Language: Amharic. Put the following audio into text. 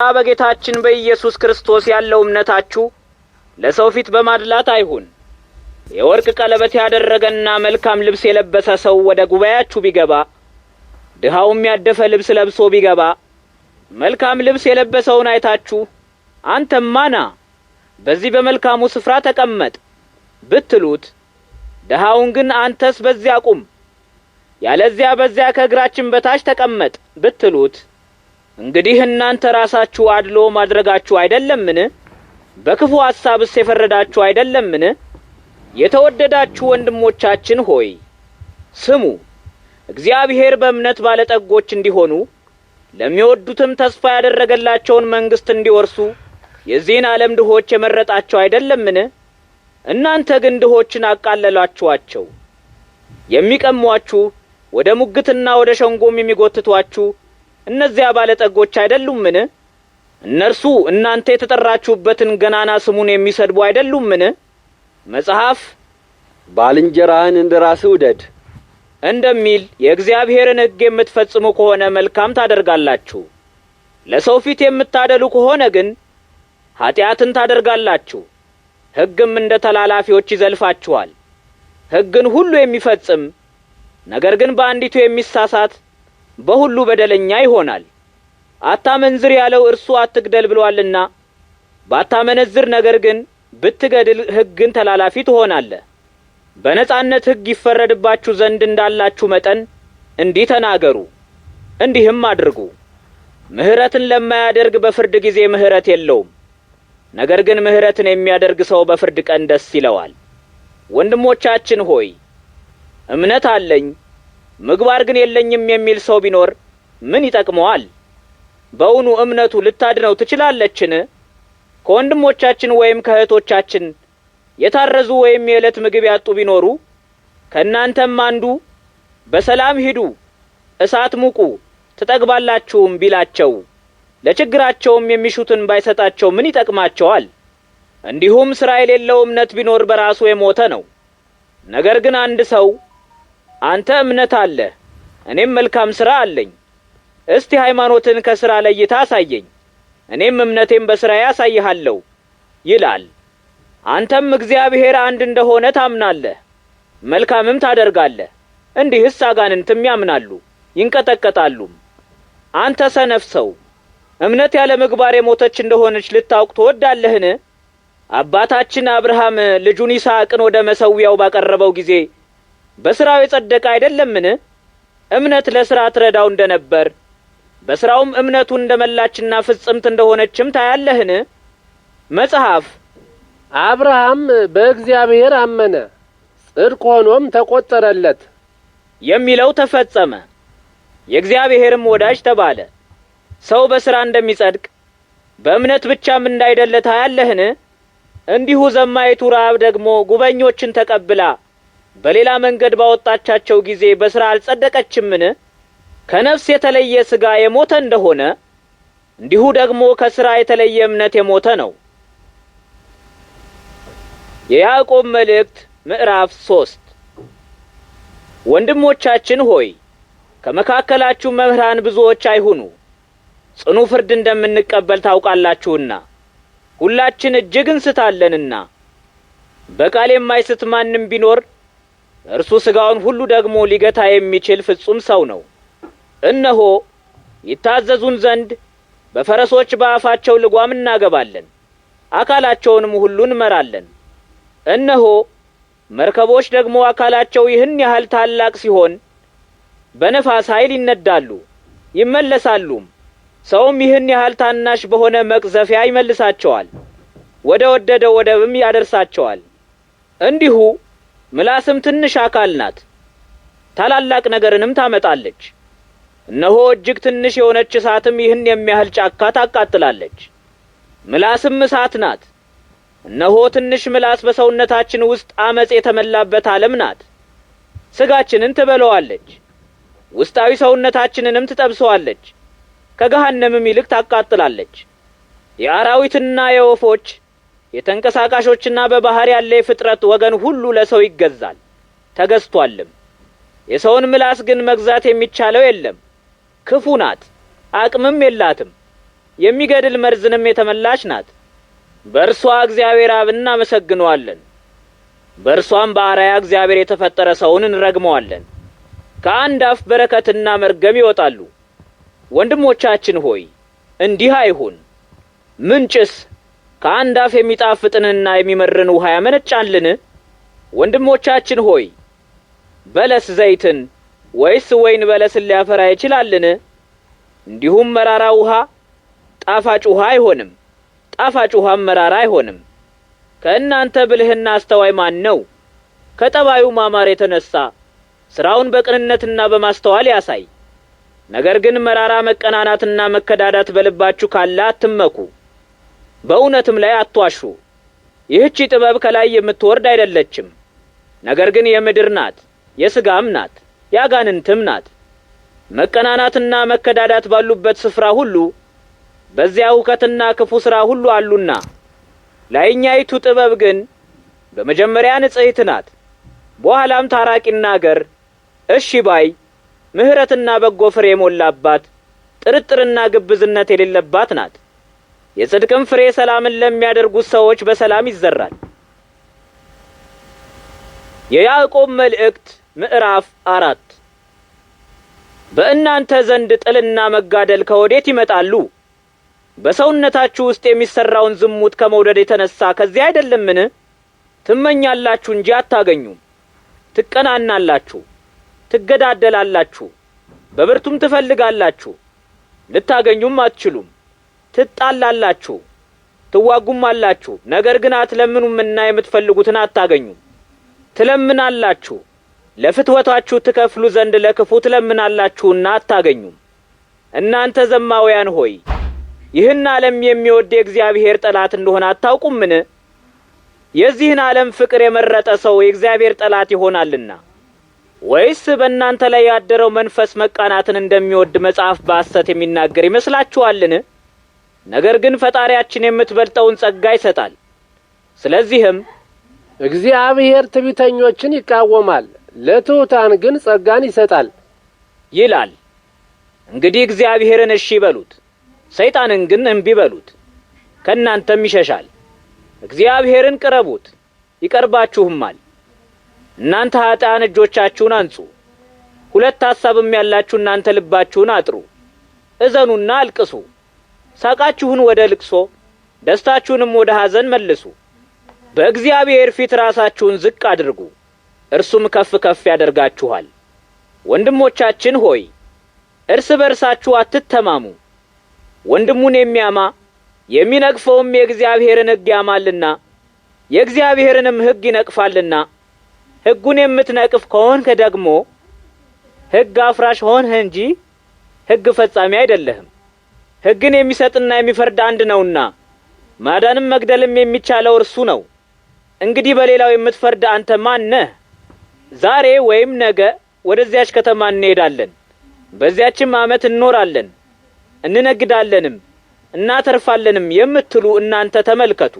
በጌታችን በኢየሱስ ክርስቶስ ያለው እምነታችሁ ለሰው ፊት በማድላት አይሁን። የወርቅ ቀለበት ያደረገና መልካም ልብስ የለበሰ ሰው ወደ ጉባኤያችሁ ቢገባ ድሃውም ያደፈ ልብስ ለብሶ ቢገባ መልካም ልብስ የለበሰውን አይታችሁ አንተማ ና በዚህ በመልካሙ ስፍራ ተቀመጥ ብትሉት፣ ድሃውን ግን አንተስ በዚያ ቁም ያለዚያ በዚያ ከእግራችን በታች ተቀመጥ ብትሉት፣ እንግዲህ እናንተ ራሳችሁ አድሎ ማድረጋችሁ አይደለምን? በክፉ ሐሳብስ የፈረዳችሁ አይደለምን? የተወደዳችሁ ወንድሞቻችን ሆይ ስሙ። እግዚአብሔር በእምነት ባለጠጎች እንዲሆኑ ለሚወዱትም ተስፋ ያደረገላቸውን መንግሥት እንዲወርሱ የዚህን ዓለም ድሆች የመረጣቸው አይደለምን? እናንተ ግን ድሆችን አቃለላችኋቸው። የሚቀሟችሁ ወደ ሙግትና ወደ ሸንጎም የሚጎትቷችሁ እነዚያ ባለጠጎች አይደሉምን? እነርሱ እናንተ የተጠራችሁበትን ገናና ስሙን የሚሰድቡ አይደሉምን? መጽሐፍ ባልንጀራህን እንደራስህ ውደድ እንደሚል የእግዚአብሔርን ሕግ የምትፈጽሙ ከሆነ መልካም ታደርጋላችሁ። ለሰው ፊት የምታደሉ ከሆነ ግን ኀጢአትን ታደርጋላችሁ። ሕግም እንደ ተላላፊዎች ይዘልፋችኋል። ሕግን ሁሉ የሚፈጽም ነገር ግን በአንዲቱ የሚሳሳት በሁሉ በደለኛ ይሆናል። አታመንዝር ያለው እርሱ አትግደል ብሏልና፣ ባታመነዝር ነገር ግን ብትገድል ሕግን ተላላፊ ትሆናለህ። በነጻነት ሕግ ይፈረድባችሁ ዘንድ እንዳላችሁ መጠን እንዲህ ተናገሩ፣ እንዲህም አድርጉ። ምሕረትን ለማያደርግ በፍርድ ጊዜ ምሕረት የለውም። ነገር ግን ምሕረትን የሚያደርግ ሰው በፍርድ ቀን ደስ ይለዋል። ወንድሞቻችን ሆይ እምነት አለኝ ምግባር ግን የለኝም የሚል ሰው ቢኖር ምን ይጠቅመዋል? በእውኑ እምነቱ ልታድነው ትችላለችን? ከወንድሞቻችን ወይም ከእህቶቻችን የታረዙ ወይም የዕለት ምግብ ያጡ ቢኖሩ ከእናንተም አንዱ በሰላም ሂዱ፣ እሳት ሙቁ፣ ትጠግባላችሁም ቢላቸው ለችግራቸውም የሚሹትን ባይሰጣቸው ምን ይጠቅማቸዋል? እንዲሁም ሥራ የሌለው እምነት ቢኖር በራሱ የሞተ ነው። ነገር ግን አንድ ሰው አንተ እምነት አለህ፣ እኔም መልካም ሥራ አለኝ፣ እስቲ ሃይማኖትን ከሥራ ለይታ አሳየኝ፣ እኔም እምነቴን በሥራዬ አሳይሃለሁ ይላል። አንተም እግዚአብሔር አንድ እንደሆነ ታምናለህ፣ መልካምም ታደርጋለህ። እንዲህስ አጋንንትም ያምናሉ ይንቀጠቀጣሉም። አንተ ሰነፍ ሰው እምነት ያለ ምግባር የሞተች እንደሆነች ልታውቅ ትወዳለህን? አባታችን አብርሃም ልጁን ይስሐቅን ወደ መሠዊያው ባቀረበው ጊዜ በሥራው የጸደቀ አይደለምን? እምነት ለሥራ ትረዳው እንደነበር በሥራውም እምነቱ እንደመላችና ፍጽምት እንደሆነችም ታያለህን? መጽሐፍ አብርሃም በእግዚአብሔር አመነ ጽድቅ ሆኖም ተቆጠረለት የሚለው ተፈጸመ፣ የእግዚአብሔርም ወዳጅ ተባለ። ሰው በሥራ እንደሚጸድቅ በእምነት ብቻም እንዳይደለ ታያለህን? እንዲሁ ዘማይቱ ረዓብ ደግሞ ጉበኞችን ተቀብላ በሌላ መንገድ ባወጣቻቸው ጊዜ በሥራ አልጸደቀችምን? ከነፍስ የተለየ ሥጋ የሞተ እንደሆነ እንዲሁ ደግሞ ከሥራ የተለየ እምነት የሞተ ነው። የያዕቆብ መልእክት ምዕራፍ 3 ወንድሞቻችን ሆይ ከመካከላችሁ መምህራን ብዙዎች አይሁኑ፣ ጽኑ ፍርድ እንደምንቀበል ታውቃላችሁና። ሁላችን እጅግ እንስታለንና በቃል የማይስት ማንም ቢኖር እርሱ ሥጋውን ሁሉ ደግሞ ሊገታ የሚችል ፍጹም ሰው ነው። እነሆ ይታዘዙን ዘንድ በፈረሶች በአፋቸው ልጓም እናገባለን፣ አካላቸውንም ሁሉ እንመራለን። እነሆ መርከቦች ደግሞ አካላቸው ይህን ያህል ታላቅ ሲሆን በነፋስ ኃይል ይነዳሉ ይመለሳሉም። ሰውም ይህን ያህል ታናሽ በሆነ መቅዘፊያ ይመልሳቸዋል፣ ወደ ወደደው ወደብም ያደርሳቸዋል። እንዲሁ ምላስም ትንሽ አካል ናት፣ ታላላቅ ነገርንም ታመጣለች። እነሆ እጅግ ትንሽ የሆነች እሳትም ይህን የሚያህል ጫካ ታቃጥላለች። ምላስም እሳት ናት። እነሆ ትንሽ ምላስ በሰውነታችን ውስጥ አመጽ የተመላበት ዓለም ናት። ሥጋችንን ትበለዋለች፣ ውስጣዊ ሰውነታችንንም ትጠብሰዋለች፣ ከገሃነምም ይልቅ ታቃጥላለች። የአራዊትና የወፎች የተንቀሳቃሾችና በባህር ያለ የፍጥረት ወገን ሁሉ ለሰው ይገዛል ተገዝቷልም። የሰውን ምላስ ግን መግዛት የሚቻለው የለም፣ ክፉ ናት፣ አቅምም የላትም። የሚገድል መርዝንም የተመላች ናት። በእርሷ እግዚአብሔር አብን እናመሰግነዋለን። በእርሷም በአርአያ እግዚአብሔር የተፈጠረ ሰውን እንረግመዋለን። ከአንድ አፍ በረከትና መርገም ይወጣሉ። ወንድሞቻችን ሆይ እንዲህ አይሁን። ምንጭስ ከአንድ አፍ የሚጣፍጥንና የሚመርን ውሃ ያመነጫልን? ወንድሞቻችን ሆይ በለስ ዘይትን ወይስ ወይን በለስን ሊያፈራ ይችላልን? እንዲሁም መራራ ውሃ ጣፋጭ ውሃ አይሆንም፣ ጣፋጭ ውሃም መራራ አይሆንም። ከእናንተ ብልህና አስተዋይ ማን ነው? ከጠባዩ ማማር የተነሳ ሥራውን በቅንነትና በማስተዋል ያሳይ። ነገር ግን መራራ መቀናናትና መከዳዳት በልባችሁ ካለ አትመኩ፣ በእውነትም ላይ አትዋሹ። ይህች ጥበብ ከላይ የምትወርድ አይደለችም፣ ነገር ግን የምድር ናት፣ የሥጋም ናት፣ የአጋንንትም ናት። መቀናናትና መከዳዳት ባሉበት ስፍራ ሁሉ በዚያ ሁከትና ክፉ ሥራ ሁሉ አሉና፣ ላይኛይቱ ጥበብ ግን በመጀመሪያ ንጽሕት ናት፣ በኋላም ታራቂና ገር፣ እሺ ባይ፣ ምሕረትና በጎ ፍሬ የሞላባት፣ ጥርጥርና ግብዝነት የሌለባት ናት። የጽድቅም ፍሬ ሰላምን ለሚያደርጉት ሰዎች በሰላም ይዘራል። የያዕቆብ መልእክት ምዕራፍ 4 በእናንተ ዘንድ ጥልና መጋደል ከወዴት ይመጣሉ? በሰውነታችሁ ውስጥ የሚሰራውን ዝሙት ከመውደድ የተነሳ ከዚህ አይደለምን? ትመኛላችሁ እንጂ አታገኙም፣ ትቀናናላችሁ፣ ትገዳደላላችሁ፣ በብርቱም ትፈልጋላችሁ፣ ልታገኙም አትችሉም። ትጣላላችሁ፣ ትዋጉማላችሁ፣ ነገር ግን አትለምኑምና የምትፈልጉትን አታገኙም። ትለምናላችሁ፣ ለፍትወታችሁ ትከፍሉ ዘንድ ለክፉ ትለምናላችሁና አታገኙም። እናንተ ዘማውያን ሆይ ይህን ዓለም የሚወድ የእግዚአብሔር ጠላት እንደሆነ አታውቁምን? የዚህን ዓለም ፍቅር የመረጠ ሰው የእግዚአብሔር ጠላት ይሆናልና። ወይስ በእናንተ ላይ ያደረው መንፈስ መቃናትን እንደሚወድ መጽሐፍ በሐሰት የሚናገር ይመስላችኋልን? ነገር ግን ፈጣሪያችን የምትበልጠውን ጸጋ ይሰጣል። ስለዚህም እግዚአብሔር ትዕቢተኞችን ይቃወማል፣ ለትሑታን ግን ጸጋን ይሰጣል ይላል። እንግዲህ እግዚአብሔርን እሺ በሉት፣ ሰይጣንን ግን እምቢ በሉት፣ ከእናንተም ይሸሻል። እግዚአብሔርን ቅረቡት፣ ይቀርባችሁማል። እናንተ ኃጥአን እጆቻችሁን አንጹ፣ ሁለት ሐሳብም ያላችሁ እናንተ ልባችሁን አጥሩ። እዘኑና አልቅሱ፣ ሳቃችሁን ወደ ልቅሶ፣ ደስታችሁንም ወደ ሐዘን መልሱ። በእግዚአብሔር ፊት ራሳችሁን ዝቅ አድርጉ፣ እርሱም ከፍ ከፍ ያደርጋችኋል። ወንድሞቻችን ሆይ እርስ በርሳችሁ አትተማሙ። ወንድሙን የሚያማ የሚነቅፈውም የእግዚአብሔርን ሕግ ያማልና የእግዚአብሔርንም ሕግ ይነቅፋልና። ሕጉን የምትነቅፍ ከሆንክ ደግሞ ሕግ አፍራሽ ሆንህ እንጂ ሕግ ፈጻሚ አይደለህም። ሕግን የሚሰጥና የሚፈርድ አንድ ነውና ማዳንም መግደልም የሚቻለው እርሱ ነው። እንግዲህ በሌላው የምትፈርድ አንተ ማን ነህ? ዛሬ ወይም ነገ ወደዚያች ከተማ እንሄዳለን፣ በዚያችም ዓመት እንኖራለን፣ እንነግዳለንም እናተርፋለንም የምትሉ እናንተ ተመልከቱ።